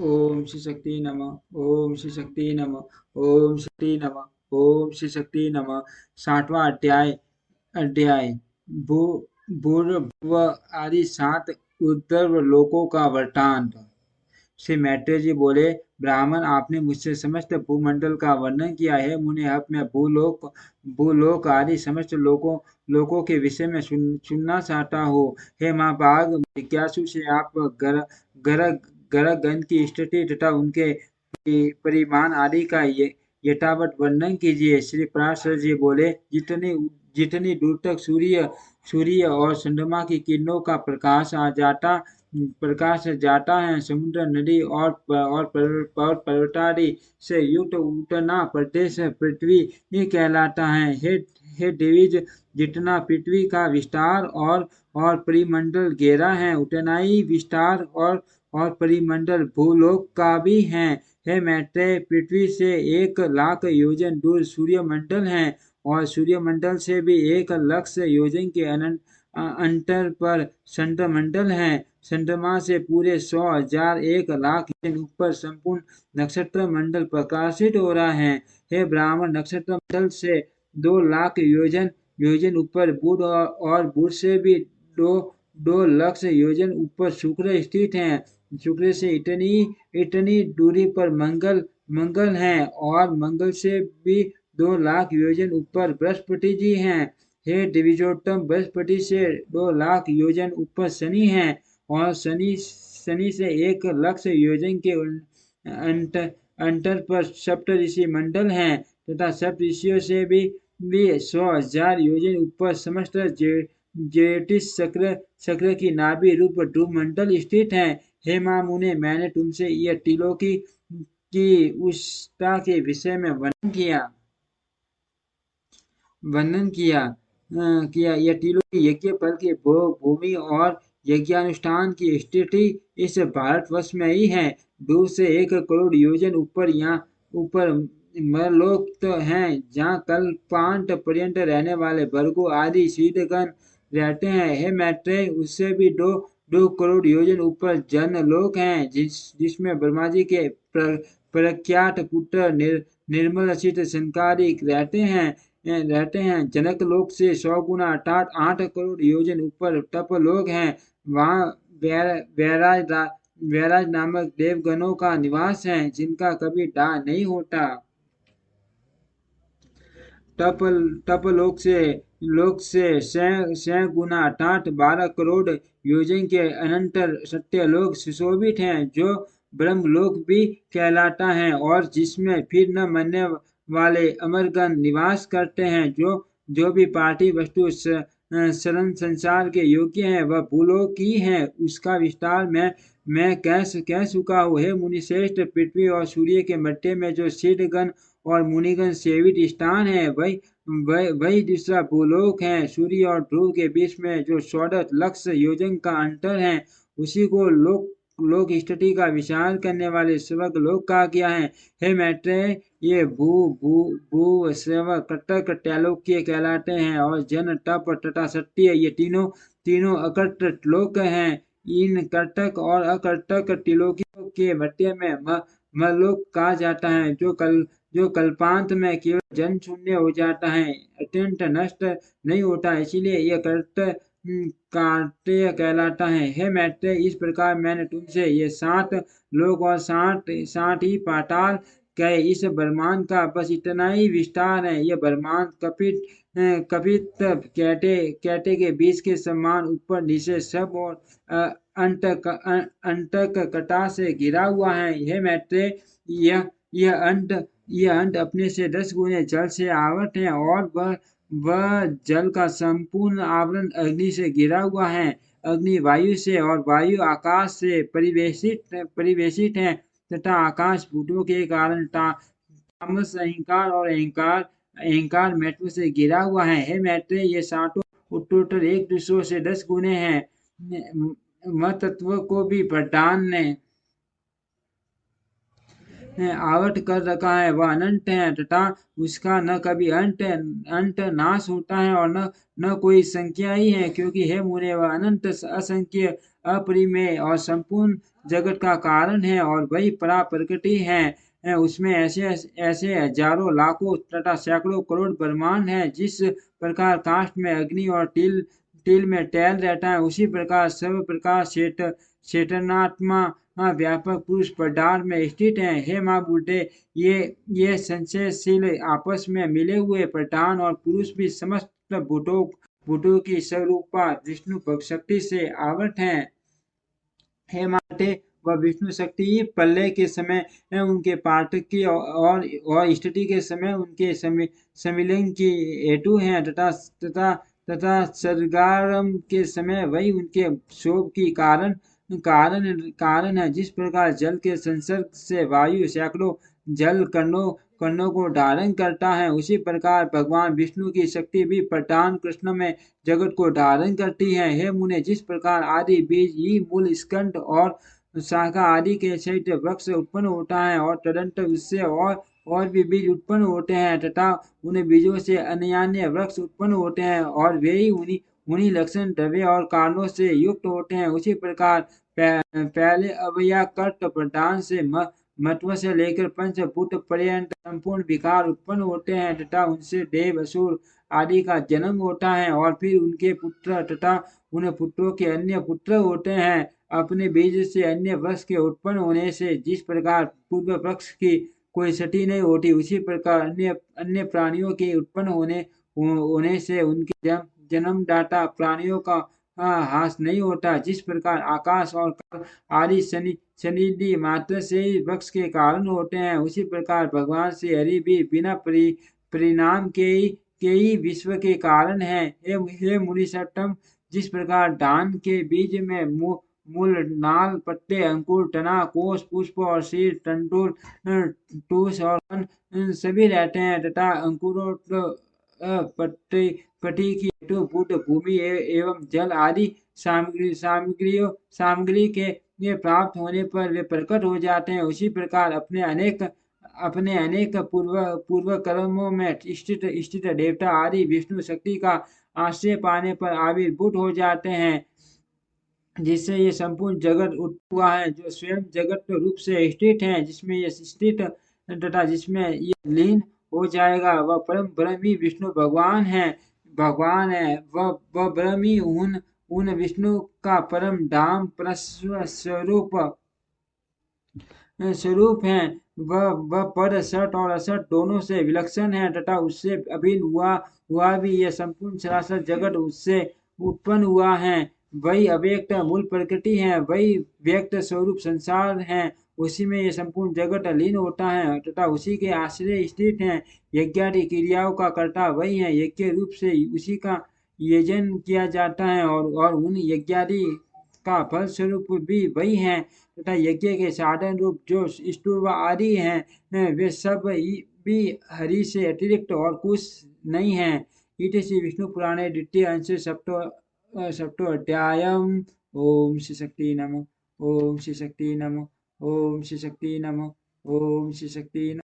ओम श्री शक्ति नमः। ओम श्री शक्ति नमः। ओम शक्ति नमः। ओम श्री शक्ति नमः। 60वां अध्याय। अध्याय भू भूर्भुव आदि 7 ऊर्ध्व लोकों का वृत्तांत। श्री मैत्रेय जी बोले, ब्राह्मण, आपने मुझसे समस्त भूमंडल का वर्णन किया है। मुने, अब मैं भूलोक आदि समस्त लोकों के विषय में सुनना चाहता हूँ। हे महाभाग, जिज्ञासु से आप ग्रह गण की स्थिति तथा उनके परिमाण आदि का यथावत वर्णन कीजिए। श्री पराशर जी बोले, जितनी जितनी दूर तक सूर्य और चंद्रमा की किरणों का प्रकाश जाता है, समुद्र, नदी और पर्वतादि से युक्त उतना प्रदेश पृथ्वी ही कहलाता है। हे दिविज, जितना पृथ्वी का विस्तार और परिमंडल गहरा है, उतना ही विस्तार और परिमंडल भूलोक का भी है। हे मैत्रेय, पृथ्वी से 1 लाख योजन दूर सूर्यमंडल है और सूर्यमंडल से भी 1 लाख योजन के अंतर पर चंद्रमंडल है। चंद्रमा से पूरे 100,000 1 लाख योजन ऊपर संपूर्ण नक्षत्र मंडल प्रकाशित हो रहा है। हे ब्राह्मण, नक्षत्र मंडल से 2 लाख योजन ऊपर बुध और बुध से भी 2 लाख योजन ऊपर शुक्र स्थित है। शुक्र से इतनी दूरी पर मंगल है और मंगल से भी 2 लाख योजन ऊपर बृहस्पति जी हैं। हे दिविजोत्तम, बृहस्पति से 2 लाख योजन ऊपर शनि है और शनि से 1 लाख योजन के अंतर पर सप्त ऋषि मंडल हैं तथा सप्त ऋषियों से भी 100,000 योजन ऊपर समस्त ज्योतिष चक्र की नाभि रूप ध्रुव मंडल स्थित है। हे मुने, मैंने तुमसे यह त्रिलोकी की उष्णता के विषय में वर्णन किया। यह त्रिलोकी यज्ञ फल के भोग, भूमि और यज्ञानुष्ठान की स्थिति इस भारतवर्ष में ही है। दूर से 1 करोड़ योजन ऊपर मरलोक तो हैं, जहाँ कल्पांत पर्यंत रहने वाले भृगु आदि सिद्धगण रहते हैं। हे मैत्रेय, उससे भी 2 करोड़ योजन ऊपर जनलोक हैं, जिसमें ब्रह्मा जी के प्रख्यात पुत्र निर्मल चित्त संकारिक रहते हैं। जनक लोक से 100 गुना अर्थात 8 करोड़ योजन ऊपर तप लोक है। वहाँ वैराज नामक देवगणों का निवास है, जिनका कभी दाह नहीं होता। तप लोक से 100 गुना अर्थात 12 करोड़ योजन के अनंतर सत्यलोक सुशोभित हैं, जो ब्रह्मलोक भी कहलाता है और जिसमें फिर न मरने वाले अमरगण निवास करते हैं। जो भी पार्थिव वस्तु शरण संसार के योग्य है, वह भूलोक ही है। उसका विस्तार मैं कह चुका हूँ। हे मुनिश्रेष्ठ, पृथ्वी और सूर्य के मध्य में जो सिद्धगण और मुनिगण सेवित स्थान है, वही दूसरा भूलोक है। सूर्य और ध्रुव के बीच में जो 14 लाख योजन का अंतर है, उसी को लोक स्थिति का विचार करने वाले स्वर्ग लोक कहा गया है। हे मैत्रेय, ये भू स्व कटक त्रैलोक्य कहलाते हैं और जन, तप तथा सत्य, ये तीनों अकर्टक लोक हैं। इन कर्टक और अकर्टक त्रिलोकियों के मध्य में मलोक कहा जाता है, जो कल्पांत में केवल जन शून्य हो जाता है, अत्यंत नष्ट नहीं होता, इसीलिए यह कार्त्य कहलाता है। हे मैत्रेय, इस प्रकार मैंने तुमसे ये 7 लोक और 60 ही पाताल कहे। इस ब्रह्मांड का बस इतना ही विस्तार है। यह ब्रह्मांड कपित कहते के बीच के समान ऊपर नीचे सब और अंतक कटा से घिरा हुआ है। हे मैत्रेय, यह अंत अपने से 10 गुने जल से आवृत है और वह जल का संपूर्ण आवरण अग्नि से घिरा हुआ है। अग्नि वायु से और वायु आकाश से परिवेशित है तथा आकाश भूतों के कारण तामस अहंकार और अहंकार महत्व से घिरा हुआ है। हे मैत्रेय, ये 7 उत्तरोत्तर एक दूसरे से 10 गुने हैं। महतत्व को भी प्रधान ने आवट कर रखा है। वह अनंत है तथा उसका न कभी अंत नाश होता है और न कोई संख्या ही है, क्योंकि हे मुने, वह अनंत असंख्य अपरिमेय और संपूर्ण जगत का कारण है और वही परा प्रकृति है। उसमें ऐसे ऐसे हजारों लाखों तथा सैकड़ों करोड़ ब्रह्मांड है। जिस प्रकार काष्ठ में अग्नि और तील तील में टैल रहता है, उसी प्रकार सब प्रकार चेतनात्मा व्यापक पुरुष पदार्थ में स्थित है। हे माँ बूढ़े, ये ये संशयशील आपस में मिले हुए प्रधान और पुरुष भी समस्त भूतों की स्वरूपा विष्णु शक्ति से आवृत हैं। हे माते, वह विष्णु शक्ति प्रलय के समय उनके पाठक की और स्थिति के समय उनके सम्मिलन की हेतु हैं, तथा सर्गारंभ के समय वही उनके शोभ की कारण है। जिस प्रकार जल के संसर्ग से वायु सैकड़ों जल कणों को धारण करता है, उसी प्रकार भगवान विष्णु की शक्ति भी प्रधान कृष्ण में जगत को धारण करती है। हे मुने, जिस प्रकार आदि बीज ही मूल स्कंद और शाखा आदि के सहित वृक्ष उत्पन्न होता है और तदंतर उससे और भी बीज उत्पन्न होते हैं तथा उन बीजों से अन्य अन्य वृक्ष उत्पन्न होते हैं और वे ही उन्हीं लक्षण द्रव्य और कारणों से युक्त होते हैं, उसी प्रकार पहले अव्याकृत प्रधान से महत्व से लेकर पंचभूत पर्यंत संपूर्ण विकार उत्पन्न होते हैं तथा उनसे देव असुर आदि का जन्म होता है और फिर उनके पुत्र तथा उन पुत्रों के अन्य पुत्र होते हैं। अपने बीज से अन्य वृक्ष के उत्पन्न होने से जिस प्रकार पूर्व वृक्ष की कोई क्षति नहीं होती, उसी प्रकार अन्य अन्य प्राणियों के उत्पन्न होने से उनके जन्मदाता प्राणियों का ह्रास नहीं होता। जिस प्रकार आकाश और आदि शनिधि मात्र से ही वृक्ष के कारण होते हैं, उसी प्रकार भगवान श्री हरि भी बिना परिणाम के ही विश्व के कारण है। हे मुनिषट्टम, जिस प्रकार धान के बीज में मूल, नाल, पत्ते, अंकुर, तना, कोष, पुष्प और शीर, तंतुर, ठूस और सभी रहते हैं तथा अंकुरों पट्टी की हेतु बुध, भूमि एवं जल आदि सामग्री के प्राप्त होने पर वे प्रकट हो जाते हैं। उसी प्रकार अपने अनेक पूर्व कर्मों में स्थित देवता आदि विष्णु शक्ति का आश्रय पाने पर आविर्भूत हो जाते हैं, जिससे ये संपूर्ण जगत उत्पन्न हुआ है, जो स्वयं जगत रूप से स्थित है, जिसमें ये स्थित तथा जिसमें ये लीन हो जाएगा, वह परम ब्रह्म ही विष्णु भगवान है। वह ब्रह्म ही उन विष्णु का परम धाम स्वरूप है। वह पद सट और असट दोनों से विलक्षण है तथा उससे अभिन्न हुआ भी। यह संपूर्ण सरासर जगत उससे उत्पन्न हुआ है। वही अव्यक्त मूल प्रकृति है, वही व्यक्त स्वरूप संसार है। उसी में यह संपूर्ण जगत लीन होता है तथा उसी के आश्रय स्थित है। यज्ञादि क्रियाओं का कर्ता वही है, यज्ञ रूप से उसी का यजन किया जाता है और उन यज्ञादि का फल स्वरूप भी वही है तथा यज्ञ के साधन रूप जो स्तुव आदि हैं, वे सब भी हरि से अतिरिक्त और कुछ नहीं है। इति श्री विष्णु पुराणे द्वितीय अंश सप्तो अध्यायम। ओम श्री शक्ति नमः। ओम श्री शक्ति नमः। ओम श्री शक्ति नमः। ओम श्री शक्ति नमः।